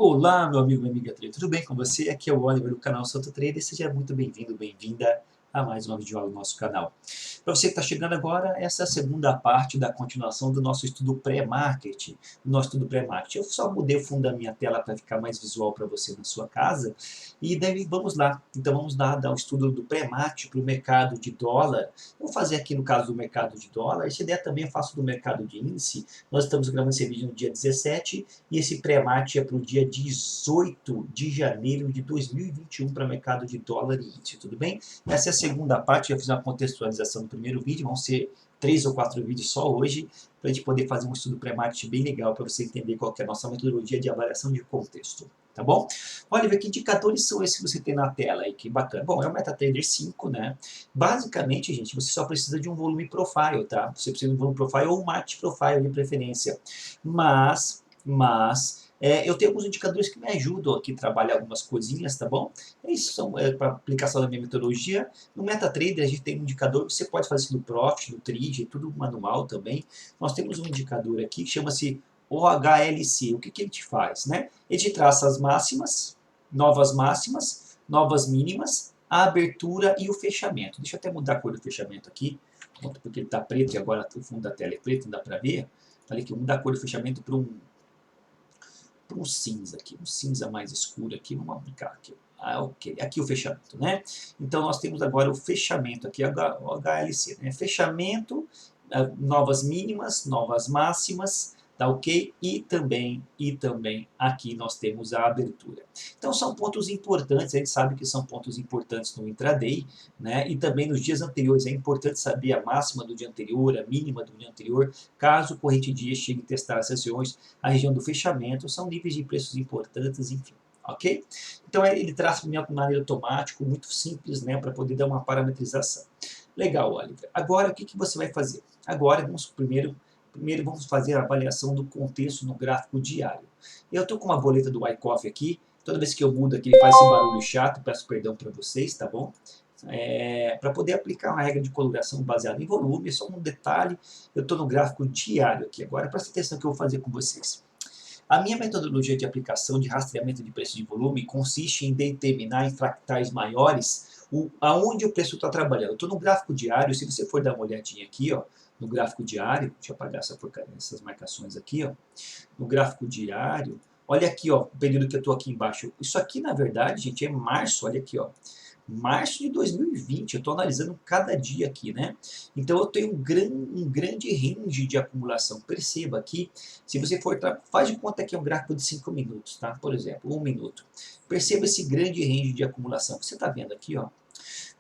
Olá, meu amigo, minha amiga trader, tudo bem com você? Aqui é o Oliver do canal Santo Trader, seja muito bem-vindo, bem-vinda a mais uma videoaula do nosso canal. Para você que está chegando agora, essa é a segunda parte da continuação do nosso estudo pré-market. Eu só mudei o fundo da minha tela para ficar mais visual para você na sua casa, e daí vamos lá. Então vamos lá dar o estudo do pré-market para o mercado de dólar. Eu vou fazer aqui no caso do mercado de dólar, essa ideia também eu faço do mercado de índice. Nós estamos gravando esse vídeo no dia 17, e esse pré-market é para o dia 18 de janeiro de 2021 para o mercado de dólar e índice, tudo bem? Essa é a segunda parte, eu fiz uma contextualização do primeiro vídeo, vão ser 3 ou 4 vídeos só hoje, para a gente poder fazer um estudo pré-market bem legal, para você entender qual que é a nossa metodologia de avaliação de contexto, tá bom? Olha, que indicadores são esses que você tem na tela aí, que bacana. Bom, é o MetaTrader 5, né? Basicamente, gente, você só precisa de um volume profile, tá? Você precisa de um volume profile ou um market profile de preferência. Eu tenho alguns indicadores que me ajudam aqui a trabalhar algumas coisinhas, tá bom? Isso são para aplicação da minha metodologia. No MetaTrader a gente tem um indicador, você pode fazer isso no Profit, no Trade, tudo manual também. Nós temos um indicador aqui que chama-se OHLC. O que ele te faz, né? Ele te traça as máximas, novas mínimas, a abertura e o fechamento. Deixa eu até mudar a cor do fechamento aqui, porque ele está preto e agora o fundo da tela é preto, não dá para ver. Olha aqui, mudar a cor do fechamento para um cinza aqui, um cinza mais escuro aqui, vamos aplicar aqui. Ok, aqui o fechamento, né? Então nós temos agora o fechamento aqui, o HLC, né? Fechamento, novas mínimas, novas máximas, tá ok? E também aqui nós temos a abertura. Então são pontos importantes, a gente sabe que são pontos importantes no intraday, né? E também nos dias anteriores, é importante saber a máxima do dia anterior, a mínima do dia anterior, caso o corrente dia chegue a testar essas regiões, a região do fechamento, são níveis de preços importantes, enfim. Ok? Então ele traz de maneira automática, muito simples, né, para poder dar uma parametrização. Legal, Oliver. Agora o que você vai fazer? Agora primeiro vamos fazer a avaliação do contexto no gráfico diário. Eu estou com uma boleta do Wyckoff aqui, toda vez que eu mudo aqui ele faz esse barulho chato, peço perdão para vocês, tá bom? Para poder aplicar uma regra de coloração baseada em volume, só um detalhe, eu estou no gráfico diário aqui agora, presta atenção no que eu vou fazer com vocês. A minha metodologia de aplicação de rastreamento de preço de volume consiste em determinar em fractais maiores aonde o preço está trabalhando. Eu estou no gráfico diário, se você for dar uma olhadinha aqui, ó, no gráfico diário, deixa eu apagar essas marcações aqui, ó, no gráfico diário, olha aqui, ó, o período que eu estou aqui embaixo. Isso aqui, na verdade, gente, é março, olha aqui, ó. Março de 2020, eu estou analisando cada dia aqui, né? Então eu tenho um grande range de acumulação. Perceba aqui, se você for, faz de conta que é um gráfico de 5 minutos, tá? Por exemplo, 1 minuto. Perceba esse grande range de acumulação. Você está vendo aqui, ó?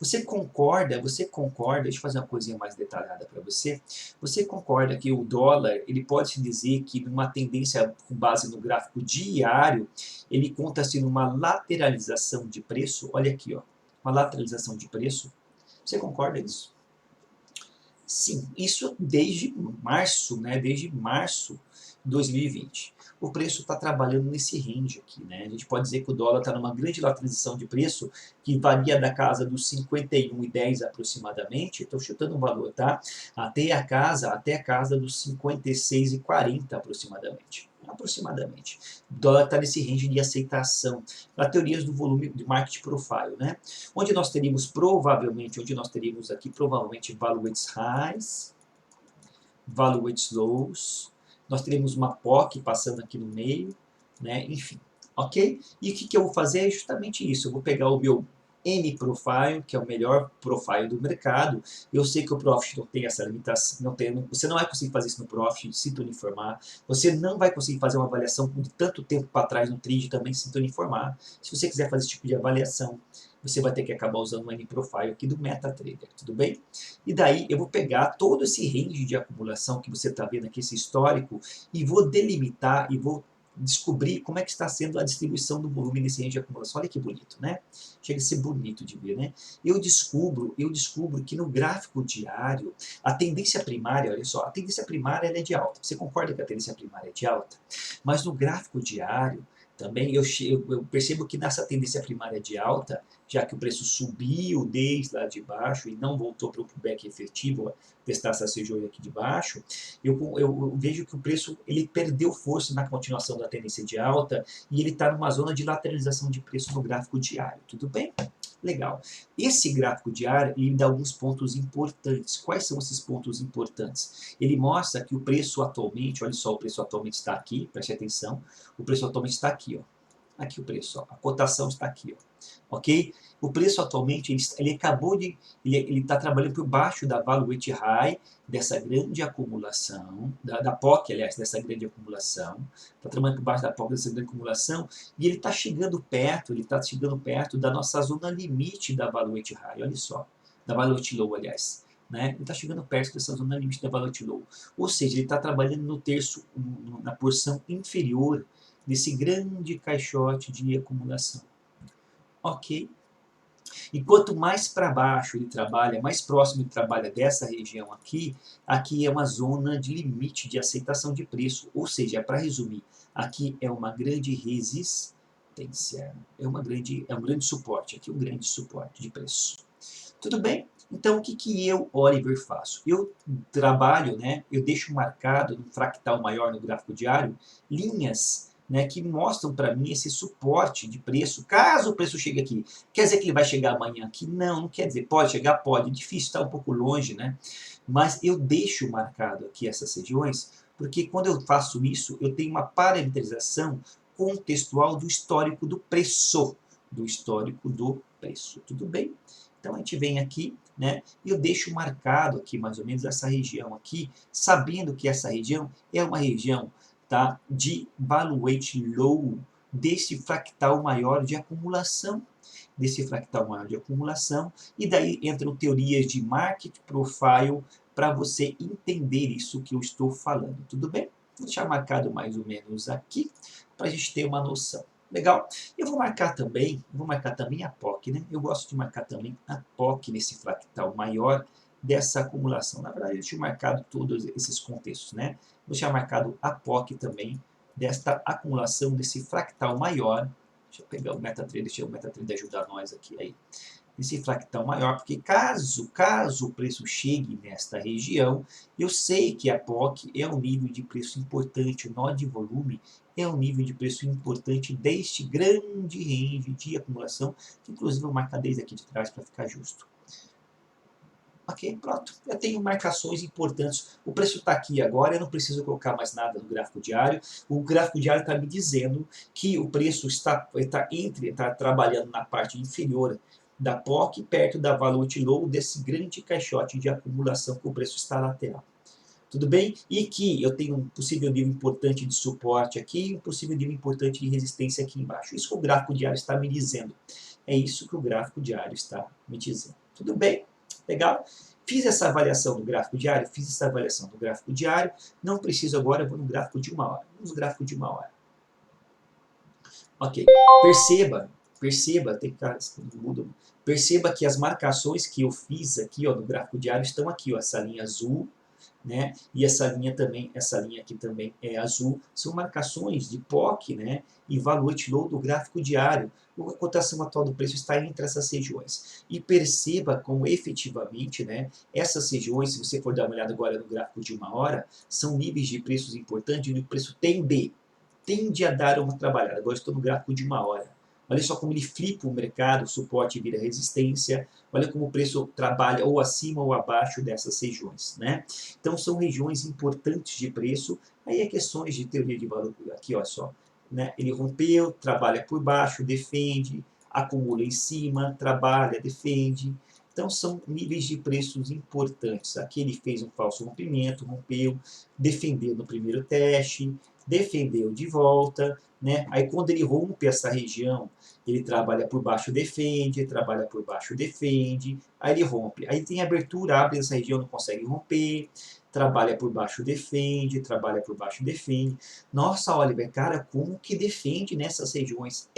Você concorda, deixa eu fazer uma coisinha mais detalhada para você. Você concorda que o dólar, ele pode se dizer que numa tendência com base no gráfico diário, ele conta-se numa lateralização de preço? Olha aqui, ó, uma lateralização de preço. Você concorda nisso? Sim, isso desde março, né? Desde março de 2020. O preço está trabalhando nesse range aqui, né? A gente pode dizer que o dólar está numa grande lateralização de preço que varia da casa dos 51,10 aproximadamente. Estou chutando um valor, tá? Até a casa dos 56,40 aproximadamente. O dólar está nesse range de aceitação. Para teorias do volume de market profile, né? Onde nós teríamos aqui provavelmente value weights highs, value weights lows, nós teríamos uma POC passando aqui no meio, né? Enfim, ok? E o que eu vou fazer é justamente isso, eu vou pegar o meu N-Profile, que é o melhor profile do mercado. Eu sei que o Profit não tem essa limitação, você não vai conseguir fazer isso no Profit, sinto uniformar. Você não vai conseguir fazer uma avaliação de tanto tempo para trás no Trade, também sinto uniformar. Se você quiser fazer esse tipo de avaliação, você vai ter que acabar usando o N-Profile aqui do MetaTrader, tudo bem? E daí eu vou pegar todo esse range de acumulação que você está vendo aqui, esse histórico, e vou delimitar e vou descobrir como é que está sendo a distribuição do volume nesse range de acumulação. Olha que bonito, né? Chega a ser bonito de ver, né? Eu descubro que no gráfico diário, a tendência primária, olha só, a tendência primária ela é de alta. Você concorda que a tendência primária é de alta? Mas no gráfico diário, Também eu percebo que nessa tendência primária de alta, já que o preço subiu desde lá de baixo e não voltou para o pullback efetivo, testar essas regiões aqui de baixo, eu vejo que o preço ele perdeu força na continuação da tendência de alta e ele está numa zona de lateralização de preço no gráfico diário. Tudo bem? Legal. Esse gráfico diário ele dá alguns pontos importantes. Quais são esses pontos importantes? Ele mostra que o preço atualmente, olha só, o preço atualmente está aqui, preste atenção, o preço atualmente está aqui, ó. Aqui o preço, ó. A cotação está aqui, ó. Ok? O preço atualmente, ele acabou de, ele está trabalhando por baixo da Valuate High, dessa grande acumulação, da POC, aliás, dessa grande acumulação, está trabalhando por baixo da POC dessa grande acumulação, e ele está chegando perto da nossa zona limite da Valuate High, olha só, da Valuate Low, aliás. Né? Ele está chegando perto dessa zona limite da Valuate Low. Ou seja, ele está trabalhando no terço, na porção inferior desse grande caixote de acumulação. Ok? E quanto mais para baixo ele trabalha, mais próximo ele trabalha dessa região aqui, aqui é uma zona de limite de aceitação de preço. Ou seja, para resumir, aqui é uma grande resistência, é um grande suporte, aqui um grande suporte de preço. Tudo bem? Então, o que eu, Oliver, faço? Eu trabalho, né, eu deixo marcado no fractal maior no gráfico diário, linhas, né, que mostram para mim esse suporte de preço, caso o preço chegue aqui. Quer dizer que ele vai chegar amanhã aqui? Não, não quer dizer. Pode chegar? Pode. É difícil, está um pouco longe, né? Mas eu deixo marcado aqui essas regiões, porque quando eu faço isso, eu tenho uma parametrização contextual do histórico do preço. Do histórico do preço. Tudo bem? Então a gente vem aqui, né, e eu deixo marcado aqui mais ou menos essa região aqui, sabendo que essa região é uma região, tá, de valuate low desse fractal maior de acumulação, e daí entram teorias de market profile para você entender isso que eu estou falando, tudo bem? Vou deixar marcado mais ou menos aqui, para a gente ter uma noção. Legal? Eu vou marcar também a POC, né? Eu gosto de marcar também a POC nesse fractal maior dessa acumulação. Na verdade, eu deixo marcado todos esses contextos, né? Vou deixar marcado a POC também desta acumulação desse fractal maior. Deixa eu pegar o MetaTrader, deixa o MetaTrader ajudar nós aqui aí. Esse fractal maior, porque caso o preço chegue nesta região, eu sei que a POC é um nível de preço importante, o nó de volume é um nível de preço importante deste grande range de acumulação, que inclusive eu vou marcar desde aqui de trás para ficar justo. Ok, pronto. Eu tenho marcações importantes. O preço está aqui agora, eu não preciso colocar mais nada no gráfico diário. O gráfico diário está me dizendo que o preço está trabalhando na parte inferior da POC, perto da Valuate Low, desse grande caixote de acumulação que o preço está lateral. Tudo bem? E que eu tenho um possível nível importante de suporte aqui e um possível nível importante de resistência aqui embaixo. Isso que o gráfico diário está me dizendo. É isso que o gráfico diário está me dizendo. Tudo bem? Legal? Fiz essa avaliação do gráfico diário? Fiz essa avaliação do gráfico diário. Não preciso agora, eu vou no gráfico de 1 hora. Vamos no gráfico de 1 hora. Ok. Perceba, tem que ficar mudo. Perceba que as marcações que eu fiz aqui, ó, no gráfico diário estão aqui, ó, essa linha azul, né? E essa linha aqui também é azul, são marcações de POC, né? E Valuate Low do gráfico diário. A cotação atual do preço está entre essas regiões. E perceba como efetivamente, né, essas regiões, se você for dar uma olhada agora no gráfico de 1 hora, são níveis de preços importantes, onde o preço tende a dar uma trabalhada. Agora estou no gráfico de 1 hora. Olha só como ele flipa o mercado, suporte vira resistência. Olha como o preço trabalha ou acima ou abaixo dessas regiões, né? Então são regiões importantes de preço. Aí é questões de teoria de valor. Aqui, olha só, né? Ele rompeu, trabalha por baixo, defende, acumula em cima, trabalha, defende. Então são níveis de preços importantes. Aqui ele fez um falso rompimento, rompeu, defendeu no primeiro teste, defendeu de volta, né? Aí quando ele rompe essa região, ele trabalha por baixo, defende, trabalha por baixo, defende, aí ele rompe. Aí tem abertura, abre essa região, não consegue romper, trabalha por baixo, defende, trabalha por baixo, defende. Nossa, Oliver, cara, como que defende nessas regiões?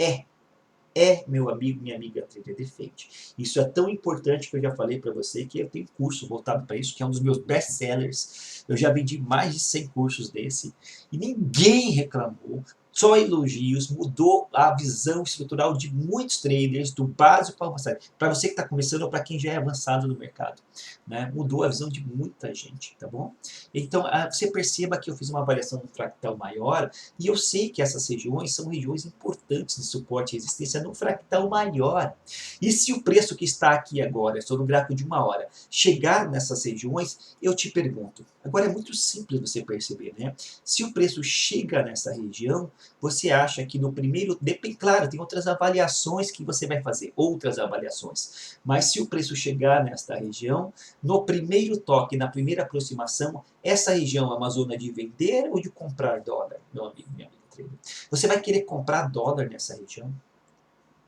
Meu amigo, minha amiga, trader defende. Isso é tão importante que eu já falei para você que eu tenho curso voltado para isso, que é um dos meus best-sellers. Eu já vendi mais de 100 cursos desse e ninguém reclamou. Só elogios, mudou a visão estrutural de muitos traders, do básico para o avançado. Para você que está começando ou para quem já é avançado no mercado. Né? Mudou a visão de muita gente, tá bom? Então, você perceba que eu fiz uma avaliação no fractal maior e eu sei que essas regiões são regiões importantes de suporte e resistência no fractal maior. E se o preço que está aqui agora, estou no gráfico de 1 hora, chegar nessas regiões, eu te pergunto. Agora é muito simples você perceber, né? Se o preço chega nessa região, você acha que no primeiro... Depende, claro, tem outras avaliações que você vai fazer, outras avaliações. Mas se o preço chegar nesta região, no primeiro toque, na primeira aproximação, essa região é uma zona de vender ou de comprar dólar, meu amigo, minha amiga trader? Você vai querer comprar dólar nessa região?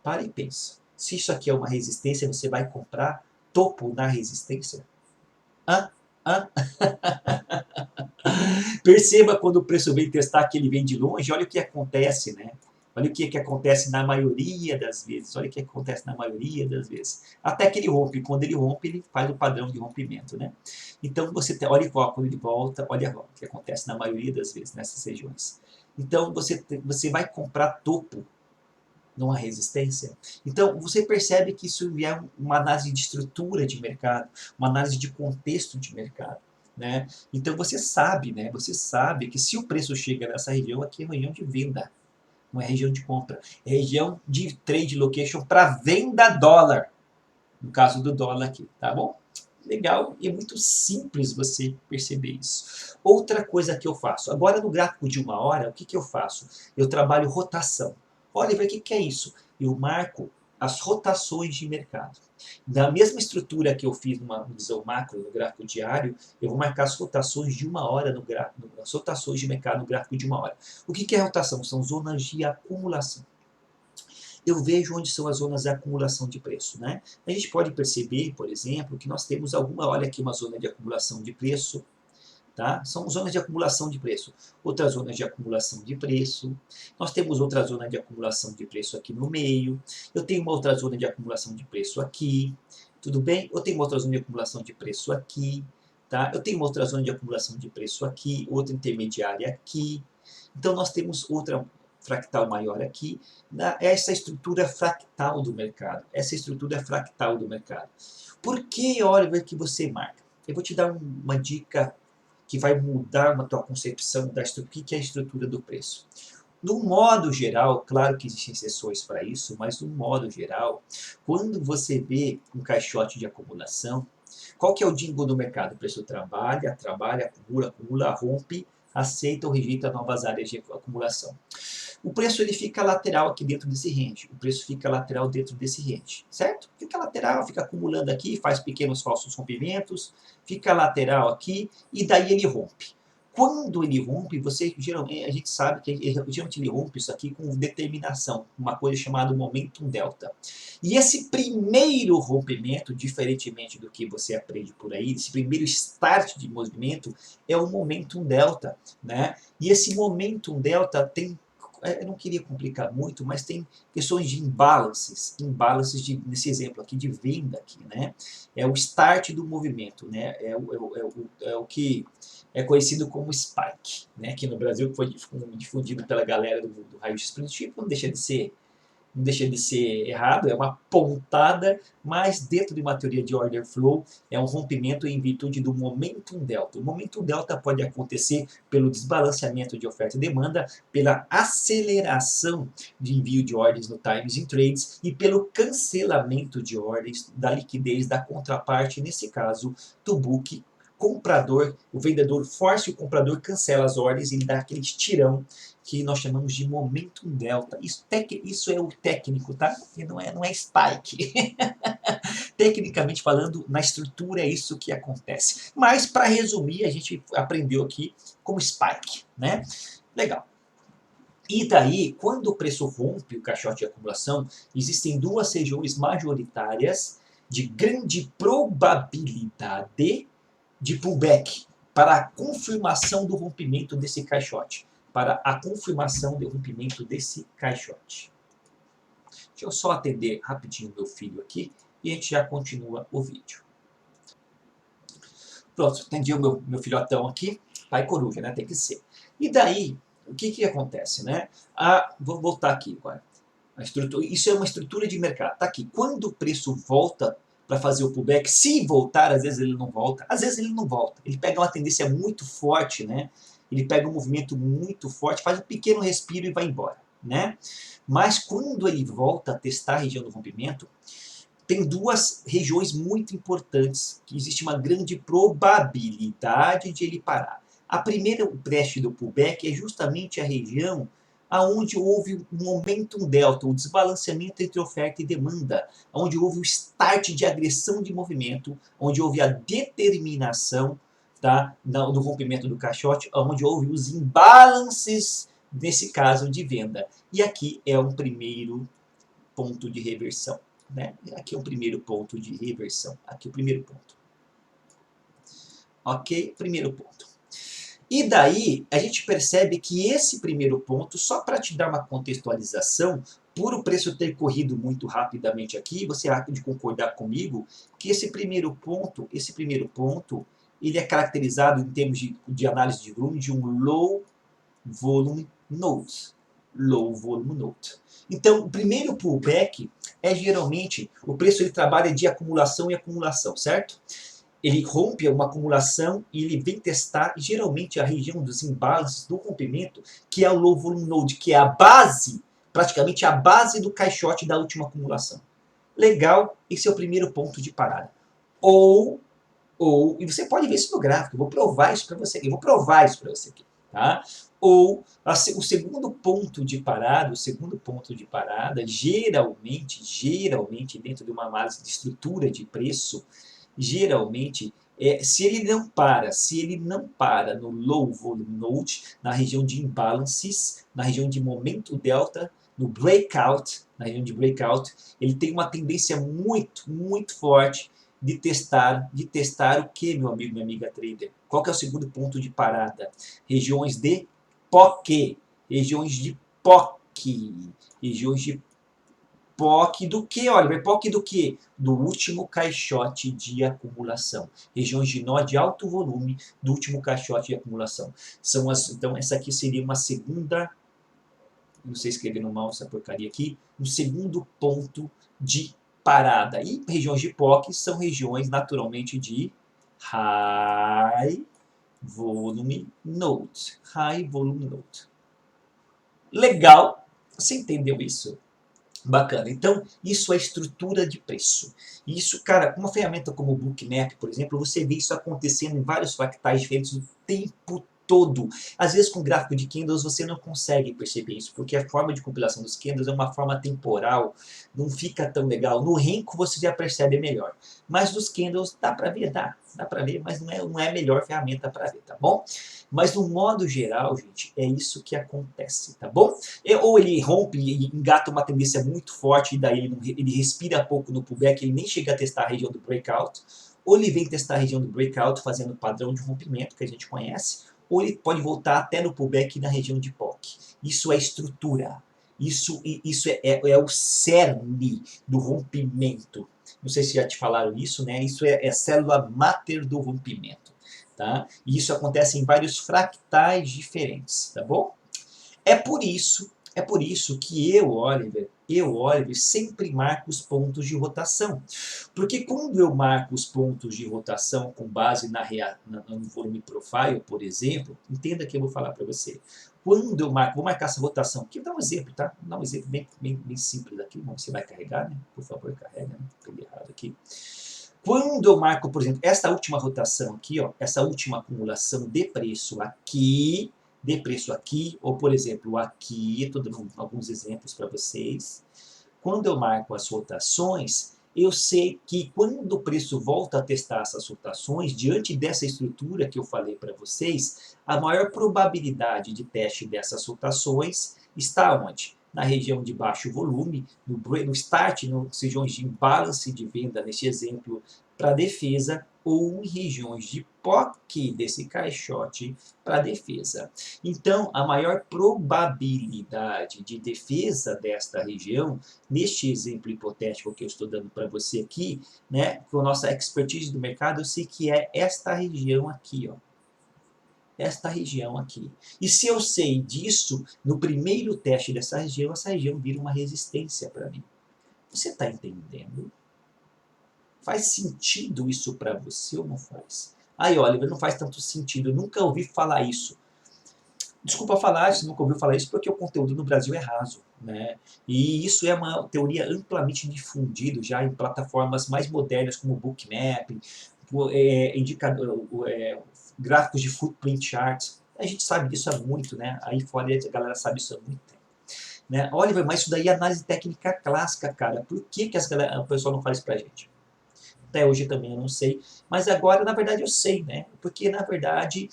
Para e pensa. Se isso aqui é uma resistência, você vai comprar topo na resistência? Hã? Hã? Perceba quando o preço vem testar que ele vem de longe, olha o que acontece, né? Olha o que acontece na maioria das vezes. Olha o que acontece na maioria das vezes. Até que ele rompe. Quando ele rompe, ele faz o padrão de rompimento, né? Então, olha quando ele volta, olha o que acontece na maioria das vezes nessas regiões. Então, você vai comprar topo numa resistência. Então, você percebe que isso é uma análise de estrutura de mercado, uma análise de contexto de mercado. Né? Então, você sabe, né? Você sabe que se o preço chega nessa região, aqui é uma região de venda, não é região de compra, é região de trade location para venda dólar, no caso do dólar aqui, tá bom? Legal, e é muito simples você perceber isso. Outra coisa que eu faço, agora no gráfico de 1 hora, o que eu faço? Eu trabalho rotação. Olha, o que é isso? Eu marco as rotações de mercado. Da mesma estrutura que eu fiz numa visão macro no gráfico diário, eu vou marcar as rotações de 1 hora no gráfico, as rotações de mercado no gráfico de 1 hora. O que é rotação? São zonas de acumulação. Eu vejo onde são as zonas de acumulação de preço. Né? A gente pode perceber, por exemplo, que nós temos olha aqui uma zona de acumulação de preço, tá? São zonas de acumulação de preço. Outras zonas de acumulação de preço. Nós temos outra zona de acumulação de preço aqui no meio. Eu tenho uma outra zona de acumulação de preço aqui. Tudo bem? Eu tenho uma outra zona de acumulação de preço aqui. Tá? Eu tenho uma outra zona de acumulação de preço aqui. Outra intermediária aqui. Então, nós temos outra fractal maior aqui. Essa estrutura fractal do mercado. Essa estrutura fractal do mercado. Por que, Oliver, que você marca? Eu vou te dar uma dica que vai mudar a tua concepção da estrutura, que é a estrutura do preço. No modo geral, claro que existem exceções para isso, mas no modo geral, quando você vê um caixote de acumulação, qual que é o jingle do mercado? O preço trabalha, acumula, rompe, aceita ou rejeita novas áreas de acumulação. O preço ele fica lateral aqui dentro desse range. O preço fica lateral dentro desse range, certo? Fica lateral, fica acumulando aqui, faz pequenos falsos rompimentos, fica lateral aqui e daí ele rompe. Quando ele rompe, geralmente, a gente sabe que geralmente ele rompe isso aqui com determinação, uma coisa chamada momentum delta. E esse primeiro rompimento, diferentemente do que você aprende por aí, esse primeiro start de movimento é o momentum delta, né? E esse momentum delta tem, eu não queria complicar muito, mas tem questões de imbalances nesse exemplo aqui de venda aqui, né? É o start do movimento, né? É o que é conhecido como spike, né? Aqui no Brasil foi difundido pela galera do raio-x positivo, não deixa de ser errado, é uma pontada, mas dentro de uma teoria de order flow, é um rompimento em virtude do momentum delta. O momentum delta pode acontecer pelo desbalanceamento de oferta e demanda, pela aceleração de envio de ordens no times in trades e pelo cancelamento de ordens da liquidez da contraparte, nesse caso, do book comprador, o vendedor força o comprador, cancela as ordens e ele dá aquele tirão que nós chamamos de momentum delta. Isso é o técnico, tá? E não é spike. Tecnicamente falando, na estrutura é isso que acontece. Mas, para resumir, a gente aprendeu aqui como spike, né? Legal. E daí, quando o preço rompe o caixote de acumulação, existem duas regiões majoritárias de grande probabilidade de pullback para a confirmação do rompimento desse caixote. Para a confirmação do rompimento desse caixote. Deixa eu só atender rapidinho meu filho aqui e a gente já continua o vídeo. Pronto, atendi o meu filhotão aqui. Pai coruja, né? Tem que ser. E daí, o que acontece, né? Vou voltar aqui agora. Isso é uma estrutura de mercado. Está aqui. Quando o preço volta para fazer o pullback, se voltar, às vezes ele não volta. Às vezes ele não volta. Ele pega uma tendência muito forte, né? Ele pega um movimento muito forte, faz um pequeno respiro e vai embora, né? Mas quando ele volta a testar a região do rompimento, tem duas regiões muito importantes, que existe uma grande probabilidade de ele parar. A primeira, o teste do pullback, é justamente a região aonde houve um momentum delta, o desbalanceamento entre oferta e demanda, onde houve o start de agressão de movimento, onde houve a determinação, tá, do rompimento do caixote, onde houve os imbalances, nesse caso, de venda. E aqui é um primeiro ponto de reversão. Né? Aqui é o primeiro ponto de reversão. Aqui é o primeiro ponto. Ok? Primeiro ponto. E daí, a gente percebe que esse primeiro ponto, só para te dar uma contextualização, por o preço ter corrido muito rapidamente aqui, você há de concordar comigo que esse primeiro ponto, ele é caracterizado em termos de análise de volume de um low volume node. Low volume node. Então, o primeiro pullback é geralmente, o preço ele trabalha de acumulação e acumulação, certo? Ele rompe uma acumulação e ele vem testar geralmente a região dos imbalances do rompimento, que é o low volume node, que é a base, praticamente a base do caixote da última acumulação. Legal, esse é o primeiro ponto de parada. E você pode ver isso no gráfico, eu vou provar isso para você aqui, tá? Ou o segundo ponto de parada, geralmente dentro de uma análise de estrutura de preço, geralmente, se ele não para no low volume node, na região de imbalances, na região de momento delta, no breakout, na região de breakout, ele tem uma tendência muito, muito forte de testar o que, meu amigo, minha amiga trader? Qual que é o segundo ponto de parada? Regiões de POC. Regiões de POC. Regiões de POC do que, Oliver? POC do que? Do último caixote de acumulação. Regiões de nó de alto volume do último caixote de acumulação. Então, essa aqui seria uma segunda... Não sei escrever no mouse essa porcaria aqui. Um segundo ponto de parada. E regiões de POC são regiões naturalmente de High Volume Node. High Volume Node. Legal? Você entendeu isso? Bacana. Então, isso é estrutura de preço. Isso, cara, uma ferramenta como o Bookmap, por exemplo, você vê isso acontecendo em vários fractais diferentes o tempo todo. Às vezes, com gráfico de candles, você não consegue perceber isso, porque a forma de compilação dos candles é uma forma temporal, não fica tão legal. No Renko, você já percebe melhor. Mas nos candles, dá para ver, dá para ver, mas não é a melhor ferramenta para ver, tá bom? Mas, no modo geral, gente, é isso que acontece, tá bom? Ou ele rompe e engata uma tendência muito forte, e daí ele respira pouco no pullback, ele nem chega a testar a região do breakout, ou ele vem testar a região do breakout fazendo o padrão de rompimento que a gente conhece, ou ele pode voltar até no pullback na região de POC. Isso é estrutura. Isso é o cerne do rompimento. Não sei se já te falaram isso, né? Isso é a célula máter do rompimento. Tá? E isso acontece em vários fractais diferentes, tá bom? É por isso que eu, Oliver, sempre marco os pontos de rotação. Porque quando eu marco os pontos de rotação com base no volume profile, por exemplo, entenda que eu vou falar para você. Quando eu vou marcar essa rotação aqui, vou dar um exemplo, tá? Vou dar um exemplo bem simples aqui. Você vai carregar, né? Por favor, carrega, né? Peguei errado aqui. Quando eu marco, por exemplo, essa última rotação aqui, ó, essa última acumulação de preço aqui, ou por exemplo, aqui, estou dando alguns exemplos para vocês. Quando eu marco as rotações, eu sei que quando o preço volta a testar essas rotações, diante dessa estrutura que eu falei para vocês, a maior probabilidade de teste dessas rotações está onde? Na região de baixo volume, no start, nas regiões de imbalance de venda, neste exemplo, para defesa, ou em regiões de POC desse caixote para defesa. Então, a maior probabilidade de defesa desta região, neste exemplo hipotético que eu estou dando para você aqui, né, com a nossa expertise do mercado, eu sei que é esta região aqui, ó. esta região aqui. E se eu sei disso, no primeiro teste dessa região, essa região vira uma resistência para mim. Você está entendendo? Faz sentido isso para você ou não faz? Aí, Oliver, não faz tanto sentido, eu nunca ouvi falar isso. Desculpa falar, você nunca ouviu falar isso, porque o conteúdo no Brasil é raso, né? E isso é uma teoria amplamente difundida já em plataformas mais modernas como Bookmap, gráficos de footprint charts. A gente sabe disso há muito, né? Aí fora a galera sabe isso há muito tempo. Né? Oliver, mas isso daí é análise técnica clássica, cara. Por que, que o pessoal não faz pra gente? Até hoje também eu não sei, mas agora na verdade eu sei, né? Porque na verdade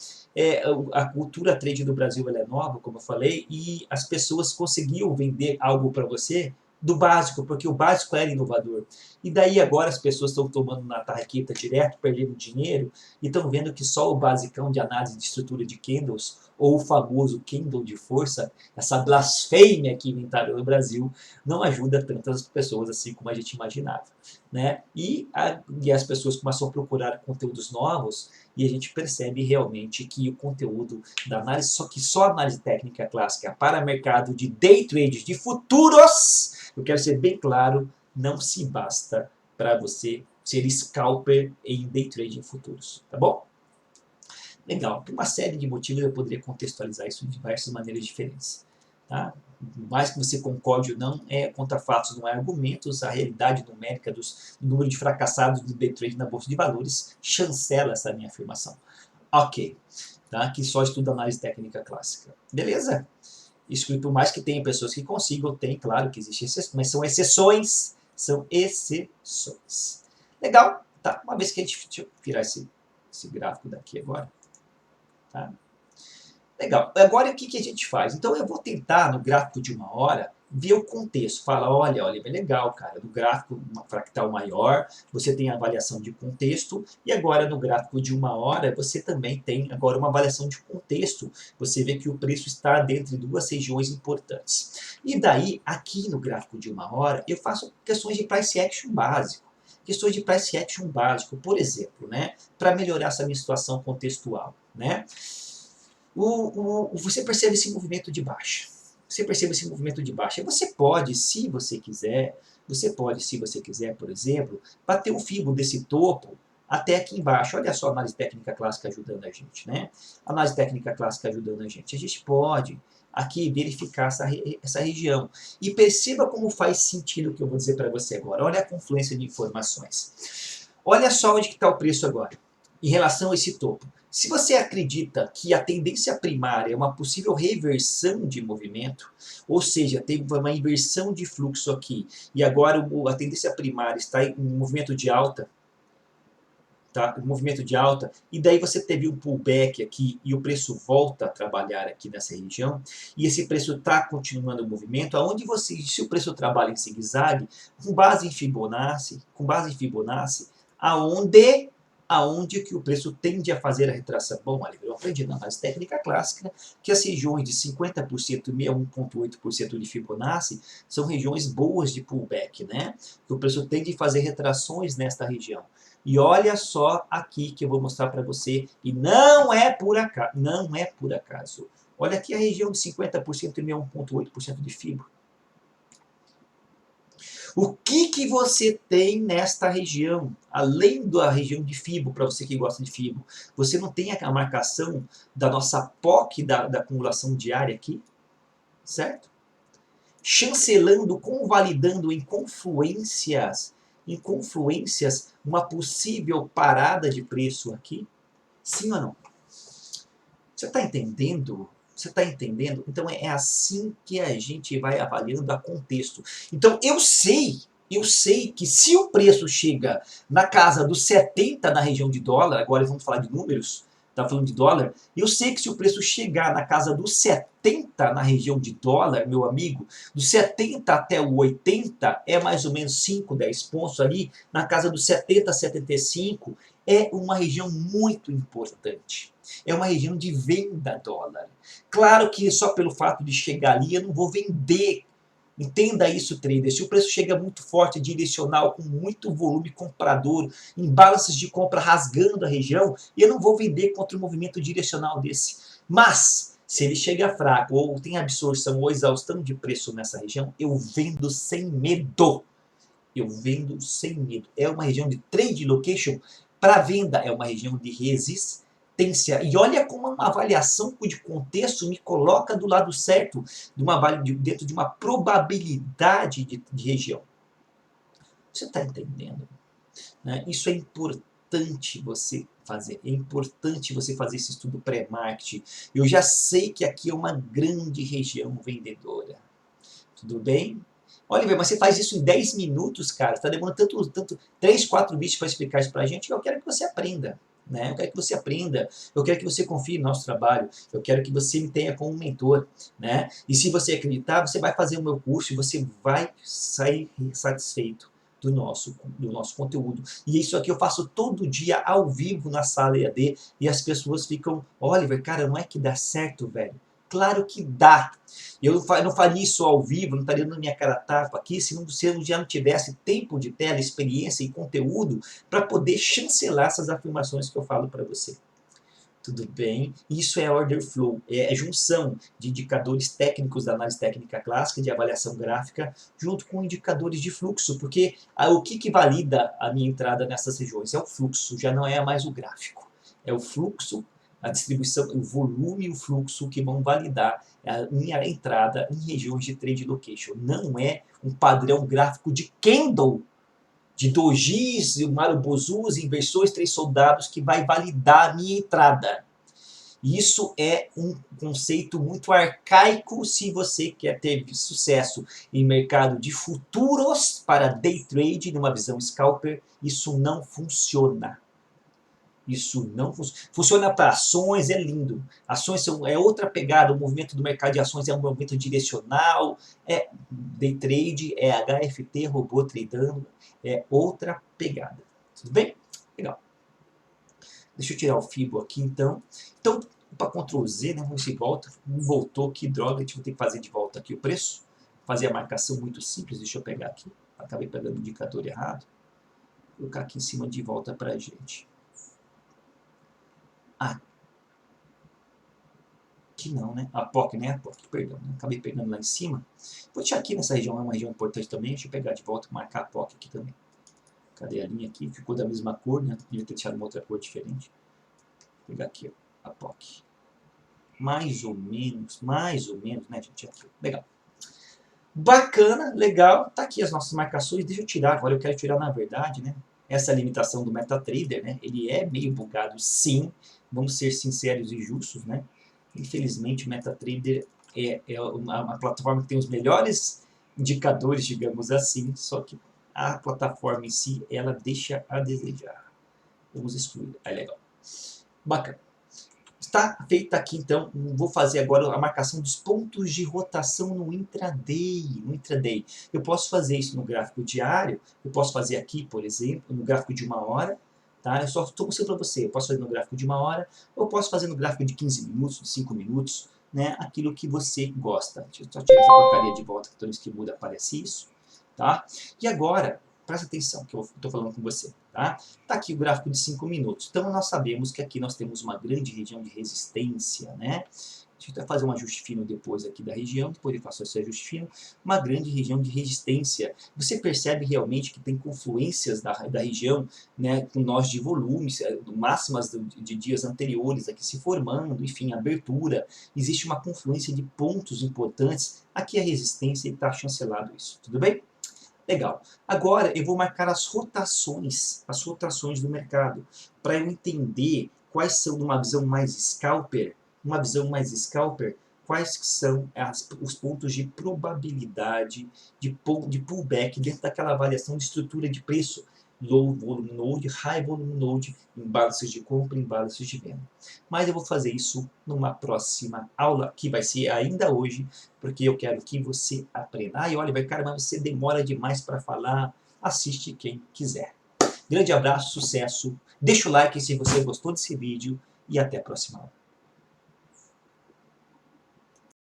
a cultura trade do Brasil ela é nova, como eu falei, e as pessoas conseguiam vender algo para você do básico, porque o básico era inovador. E daí agora as pessoas estão tomando na tarraqueta direto, perdendo dinheiro, e estão vendo que só o basicão de análise de estrutura de candles, ou o famoso candle de força, essa blasfêmia que inventaram no Brasil, não ajuda tantas pessoas assim como a gente imaginava. Né? E as pessoas começam a procurar conteúdos novos e a gente percebe realmente que o conteúdo da análise, só análise técnica clássica para mercado de day trade de futuros, eu quero ser bem claro, não se basta para você ser scalper em day trade em futuros, tá bom? Legal, por uma série de motivos eu poderia contextualizar isso de diversas maneiras diferentes. Tá? Mais que você concorde ou não, contra fatos, não é argumentos, a realidade numérica do número de fracassados do day trade na Bolsa de Valores chancela essa minha afirmação. Ok, tá? Que só estuda análise técnica clássica. Beleza? Isso por mais que tenha pessoas que consigam, tem, claro que existem exceções, mas são exceções. São exceções. Legal? Tá, uma vez que a gente... Deixa eu virar esse gráfico daqui agora. Tá? Legal. Agora o que a gente faz? Então eu vou tentar no gráfico de uma hora ver o contexto. Fala, olha, é legal, cara. No gráfico uma fractal maior, você tem a avaliação de contexto. E agora no gráfico de uma hora, você também tem agora uma avaliação de contexto. Você vê que o preço está dentro de duas regiões importantes. E daí, aqui no gráfico de uma hora, eu faço questões de price action básico. Questões de price action básico, por exemplo, né? Para melhorar essa minha situação contextual, né? Você percebe esse movimento de baixa. Você percebe esse movimento de baixa. Você pode, se você quiser, por exemplo, bater o fibo desse topo até aqui embaixo. Olha só a análise técnica clássica ajudando a gente, né? A análise técnica clássica ajudando a gente. A gente pode aqui verificar essa região. E perceba como faz sentido o que eu vou dizer para você agora. Olha a confluência de informações. Olha só onde está o preço agora, em relação a esse topo. Se você acredita que a tendência primária é uma possível reversão de movimento, ou seja, teve uma inversão de fluxo aqui, e agora a tendência primária está em um movimento de alta, tá? Um movimento de alta, e daí você teve um pullback aqui e o preço volta a trabalhar aqui nessa região, e esse preço está continuando o movimento, aonde você, se o preço trabalha em zigue-zague, com base em Fibonacci, aonde que o preço tende a fazer a retração. Bom, eu aprendi na análise técnica clássica que as regiões de 50% e 61,8% de Fibonacci são regiões boas de pullback, né? Que o preço tende a fazer retrações nesta região. E olha só aqui que eu vou mostrar para você, e não é por acaso, Olha aqui a região de 50% e 61,8% de Fibo. O que você tem nesta região, além da região de Fibo, para você que gosta de Fibo? Você não tem a marcação da nossa POC da acumulação diária aqui? Certo? Chancelando, convalidando em confluências, uma possível parada de preço aqui? Sim ou não? Você está entendendo? Você está entendendo? Então é assim que a gente vai avaliando a contexto. Então eu sei que se o preço chega na casa dos 70 na região de dólar, agora vamos falar de números, está falando de dólar, eu sei que se o preço chegar na casa dos 70 na região de dólar, meu amigo, dos 70 até o 80 é mais ou menos 5, 10 pontos ali, na casa dos 70 a 75 é uma região muito importante. É uma região de venda dólar. Claro que só pelo fato de chegar ali eu não vou vender Entenda isso, trader. Se o preço chega muito forte, direcional, com muito volume comprador, imbalances de compra rasgando a região, eu não vou vender contra um movimento direcional desse. Mas, se ele chega fraco, ou tem absorção ou exaustão de preço nessa região, eu vendo sem medo. Eu vendo sem medo. É uma região de trade location para venda, é uma região de resistência. E olha como uma avaliação de contexto me coloca do lado certo, dentro de uma probabilidade de região. Você está entendendo? Né? Isso é importante você fazer. É importante você fazer esse estudo pré-market. Eu já sei que aqui é uma grande região vendedora. Tudo bem? Oliver, mas você faz isso em 10 minutos, cara. Está demorando tanto 3, 4 vídeos para explicar isso para a gente. Eu quero que você aprenda. Né? Eu quero que você aprenda. Eu quero que você confie no nosso trabalho. Eu quero que você me tenha como mentor. Né? E se você acreditar, você vai fazer o meu curso e você vai sair satisfeito do nosso conteúdo. E isso aqui eu faço todo dia ao vivo na sala EAD e as pessoas ficam, Oliver, cara, não é que dá certo, velho? Claro que dá. Eu não faria isso ao vivo, não estaria dando minha cara a tapa aqui se eu já não tivesse tempo de tela, experiência e conteúdo para poder chancelar essas afirmações que eu falo para você. Tudo bem? Isso é order flow, é junção de indicadores técnicos da análise técnica clássica, de avaliação gráfica, junto com indicadores de fluxo, porque o que valida a minha entrada nessas regiões é o fluxo, já não é mais o gráfico. É o fluxo, a distribuição, o volume e o fluxo que vão validar a minha entrada em regiões de trade location. Não é um padrão gráfico de candle, de dojis, marubozus, inversões, 3 soldados, que vai validar a minha entrada. Isso é um conceito muito arcaico se você quer ter sucesso em mercado de futuros para day trade, numa visão scalper. Isso não funciona. Isso não funciona para ações, é lindo. Ações é outra pegada, o movimento do mercado de ações é um movimento direcional, é day trade, é HFT, robô tradando, é outra pegada. Tudo bem? Legal. Deixa eu tirar o Fibo aqui então. Então, para Ctrl Z, né, vamos ver se volta. Não voltou, que droga, a gente vai ter que fazer de volta aqui o preço. Fazer a marcação muito simples, deixa eu pegar aqui. Acabei pegando o indicador errado. Vou colocar aqui em cima de volta para a gente. Aqui não, né? A POC, né? A POC, perdão. Né? Acabei pegando lá em cima. Vou deixar aqui nessa região, é uma região importante também. Deixa eu pegar de volta e marcar a POC aqui também. Cadê a linha aqui? Ficou da mesma cor, né? Devia ter deixado uma outra cor diferente. Vou pegar aqui, ó, a POC. Mais ou menos, né, gente? Aqui. Legal. Bacana, legal. Tá aqui as nossas marcações. Deixa eu tirar agora. Eu quero tirar, na verdade, né? Essa limitação do MetaTrader, né? Ele é meio bugado, sim. Vamos ser sinceros e justos, né? Infelizmente, o MetaTrader é uma plataforma que tem os melhores indicadores, digamos assim, só que a plataforma em si, ela deixa a desejar. Vamos excluir. Aí, legal. Bacana. Está feita aqui, então, vou fazer agora a marcação dos pontos de rotação no intraday. Eu posso fazer isso no gráfico diário, eu posso fazer aqui, por exemplo, no gráfico de 1 hora, tá? Eu só estou mostrando para você, eu posso fazer no gráfico de 1 hora, ou eu posso fazer no gráfico de 15 minutos, de 5 minutos, né? Aquilo que você gosta. Deixa eu só tirar essa porcaria de volta, que toda vez que muda aparece isso, tá? E agora, presta atenção que eu estou falando com você. Tá? Tá aqui o gráfico de 5 minutos. Então, nós sabemos que aqui nós temos uma grande região de resistência. Né? Deixa eu fazer um ajuste fino depois aqui da região. Depois eu faço esse ajuste fino. Uma grande região de resistência. Você percebe realmente que tem confluências da região, né, com nós de volumes, máximas de dias anteriores aqui se formando, enfim, abertura. Existe uma confluência de pontos importantes. Aqui a resistência está chancelado isso. Tudo bem? Legal. Agora eu vou marcar as rotações do mercado, para eu entender quais são, numa visão mais scalper, quais são os pontos de probabilidade de pullback dentro daquela avaliação de estrutura de preço. Low volume node, high volume node, imbalances de compra, imbalances de venda. Mas eu vou fazer isso numa próxima aula, que vai ser ainda hoje, porque eu quero que você aprenda. Ai, olha, cara, mas você demora demais para falar. Assiste quem quiser. Grande abraço, sucesso. Deixa o like se você gostou desse vídeo e até a próxima aula.